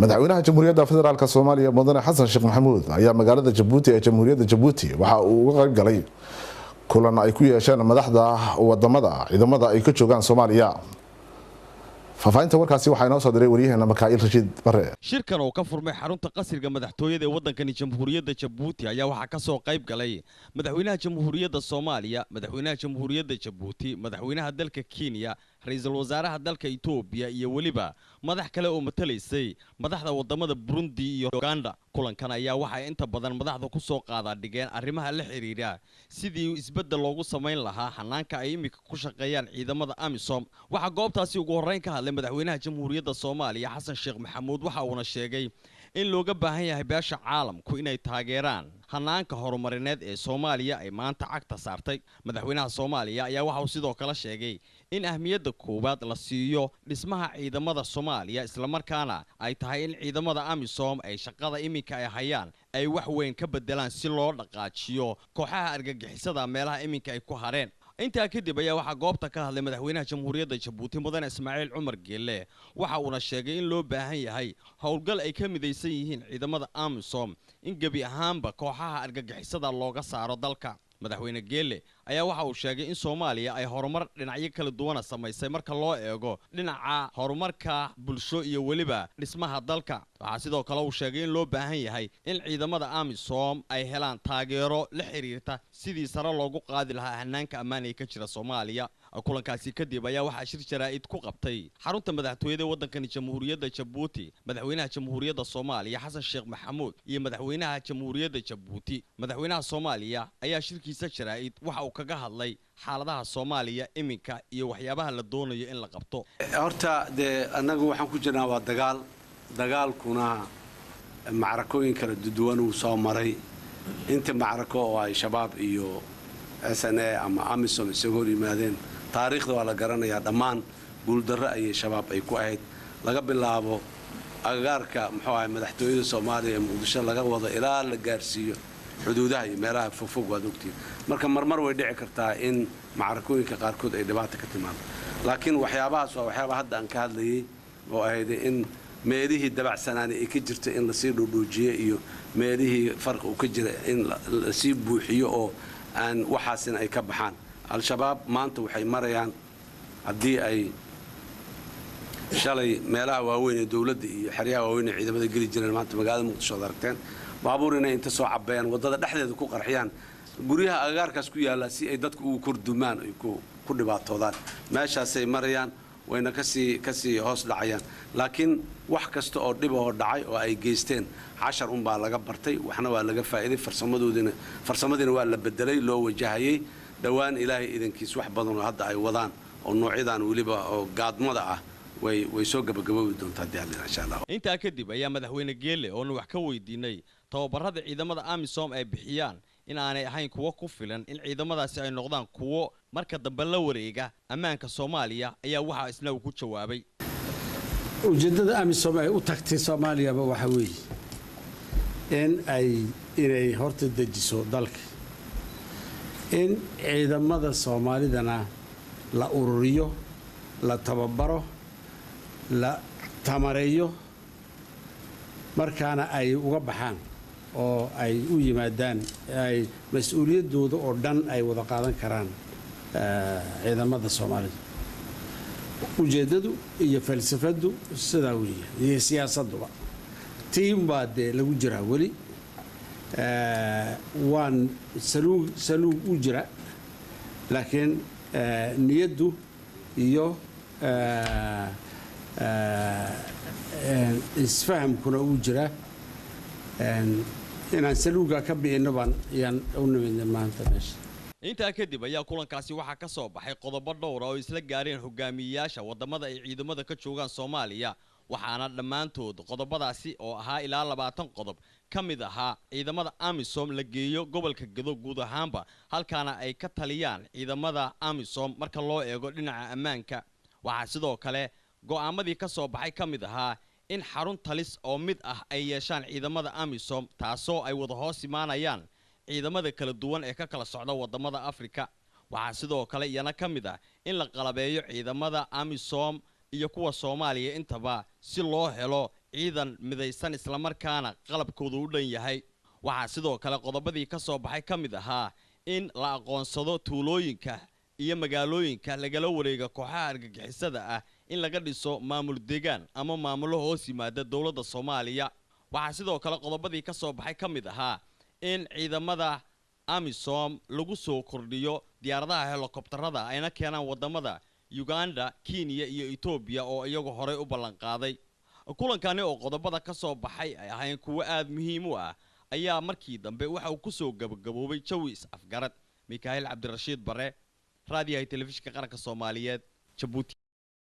madaxweynaha jamhuuriyadda federaalka Soomaaliya mudane Xasan Sheekh Maxamuud ayaa magaalada Jabuuti ee jamhuuriyadda Jabuuti waxa uu uga qayb galay kulan ay ku yeesheen madaxda wadamada ciidamada ay ka joogaan Soomaaliya. faafaynta warkaasi waxaa inoo soo diray wariyaheena Makaa'il Rashiid Bare. shirkan oo ka furmay xarunta qasriga madaxtooyada ee wadankani jamhuuriyadda Jabuuti ayaa waxa ka soo qayb galay madaxweynaha jamhuuriyadda Soomaaliya, madaxweynaha jamhuuriyadda Jabuuti, madaxweynaha dalka Kenya, ra'iisul wasaaraha dalka Itoobiya iyo waliba madax kale oo matalaysay madaxda wadamada Burundi iyo Uganda. kulankan ayaa waxa inta badan madaxda ku soo qaada dhigeen arrimaha la xiriira sidii isbedel loogu sameyn lahaa hanaanka ay imika ku shaqeeyaan ciidamada AMISOM. waxa goobtaasi ugu horeyn ka hadlay madaxweynaha jamhuuriyadda Soomaaliya Xasan Sheekh Maxamuud waxa uu sheegay in looga baahan yahay beesha caalamku inay taageeraan hanaanka horumarineed ee Soomaaliya ay maanta cagta saartay. madaxweynaha Soomaaliya ayaa waxa uu sidoo kale sheegay in ahmiyadda koowaad la siiyo dhismaha ciidamada Soomaaliya isla markaana ay tahay in ciidamada AMISOM ay shaqada imika ay hayaan ay wax weyn ka bedelaan si loo dhaqaajiyo kooxaha argagixisada meelaha imika ay ku hareen. intaa kadib ayaa waxa goobta ka hadlay madaxweynaha jamhuuriyadda Jabuuti mudane Ismaaciil Cumar Geelle waxa uu sheegay in loo baahan yahay howlgal ay ka midaysan yihiin ciidamada AMISOM in gabi ahaanba kooxaha argagixisada looga saaro dalka. madaxweyne Geelle ayaa waxa uu sheegay in Soomaaliya ay horumar dhinacyo kala duwan sameysay marka loo eego dhinaca horumarka bulsho iyo waliba dhismaha dalka. waxa sidoo kale uu sheegay in loo baahan yahay in ciidamada AMISOM ay helaan taageero la xiriirta sidii sare loogu qaadi lahaa hanaanka ammaan ee ka jira Soomaaliya. kulankaasi kadib ayaa waxa shir jaraa'id ku qabtay xarunta madaxtooyada wadankani jamhuuriyadda Jabuuti madaxweynaha jamhuuriyadda Soomaaliya Xasan Sheekh Maxamuud iyo madaxweynaha jamhuuriyadda Jabuuti. madaxweynaha Soomaaliya ayaa shirkiisa jaraa'id waxa uu kaga hadlay xaaladaha Soomaaliya iminka iyo waxyaabaha la doonayo in la qabto. horta anagu waxaan ku jirnaa waa dagaalkuna macrakooyin kala duwan uu soo maray inta macrako oo ay shabaab iyo SNA ama AMISOM isagoo yimaadeen taariikhda waa la garanayaa dhammaan guuldarro ay shabaab ay ku ahayd laga bilaabo agagaarka madaxtooyada Soomaaliya ee Muqdisho laga wado ilaa la gaarsiiyo xuduudaha iyo meelaha fogfog waad ogtiin. marka marmar way dhici kartaa in macrakooyinka qaarkood ay dhibaato ka timaado, laakiin waxyaabahaas waa waxyaaba hadda aan ka hadlayay oo ahayd in meelihii dabacsanaani ay ka jirto in la sii dhuudhuujiyo iyo meelihii farq uu ka jira in la sii buuxiyo oo aan waxaasina ay ka baxaan. al-shabaab maanta waxay marayaan haddii ay shalay meelaha waaweyn ee dawladda iyo xeryaha waaweyn ee ciidamada geli jireen maanta magaalada Muqdisho aad aragteen baabuur inay inta soo cabeeyaan wadada dhexdeeda ku qarxiyaan guryaha agagaarkaas ku yaala si ay dadku ugu kordumaan ay ku dhibaatoodaan. meeshaasay marayaan wayna kasii hoos dhacayaan, laakiin wax kasta oo dhib oo dhacay oo ay geysteen 10 baa laga bartay, waxna waa laga faa'iiday, farsamadiina waa la bedelay loo wajahayay. dhawaan ilaahay idankiis wax badan oo hadda ay wadaan oo noocyadan waliba oo gaadmada ah way soo gabagaboobi doontaa diyaarina insha Allah. intaa kadib ayaa madaxweyne Geelle oo wax ka weydiinay tababarada ciidamada AMISOM ay bixiyaan in aanay ahayn kuwo ku filan in ciidamadaasi ay noqdaan kuwo marka dambe la wareega ammaanka Soomaaliya ayaa waxa isna uu ku jawaabay ujeedada AMISOM ay u tagtay Soomaaliya waxa weeye inay horta dejiso dalka, in ciidamada Soomaalidana la ururiyo, la tababaro, la tamareeyo, markaana ay uga baxaan oo ay u yimaadaan ay mas'uuliyadooda oo dhan ay wada qaadan karaan ciidamada Soomaalida. ujeedadu iyo falsafadu sidaa weeye iyo siyaasaduba tiim baa lagu jiraa weli waan saluug u jira, laakiin niyadu iyo isfahamkuna u jira inaan saluuga ka bi'ino baan yaan u nimidnay maanta meesha. intaa kadib ayaa kulankaasi waxa ka soo baxay qodobo dhowr oo isla gaareen hogaamiyayaasha wadamada ay ciidamada ka joogaan Soomaaliya, waxaana dhammaantood qodobadaasi oo ahaa ilaa 20 qodob ka mid ahaa ciidamada AMISOM la geeyo gobolka Gedo guud ahaanba halkaana ay ka taliyaan ciidamada AMISOM marka loo eego dhinaca ammaanka. waxa sidoo kale go'aamadii ka soo baxay ka mid ahaa in xarun talis oo mid ah ay yeeshaan ciidamada AMISOM taasoo ay wada hoos imaanayaan ciidamada kala duwan ee ka kala socda wadamada Afrika. waxa sidoo kale iyana ka mid ah in la qalabeeyo ciidamada AMISOM iyo kuwa Soomaaliya intaba si loo helo ciidan midaysan isla markaana qalabkoodu u dhan yahay waxa sidoo kale qodobadii ka soo baxay ka mid ahaa in la aqoonsado tuulooyinka iyo magaalooyinka lagala wareega kooxaha argagixisada ah in laga dhiso maamul deegaan ama maamulo hoos yimaada dowladda Soomaaliya waxa sidoo kale qodobadii ka soo baxay ka mid ahaa in ciidamada AMISOM lagu soo kordhiyo diyaaradaha helikobtarada ayna keenaan wadamada Uganda, Kenya iyo Ethiopia oo iyagu hore u ballan qaaday kulankani oo qodobada ka soo baxay ay ahayn kuwa aad muhiim u ah ayaa markii dambe waxa uu ku soo gabagaboobay jawi is afgarad Mikael Cabdirashiid Bare raadiyaha telefishinka qaranka Soomaaliyeed Djibouti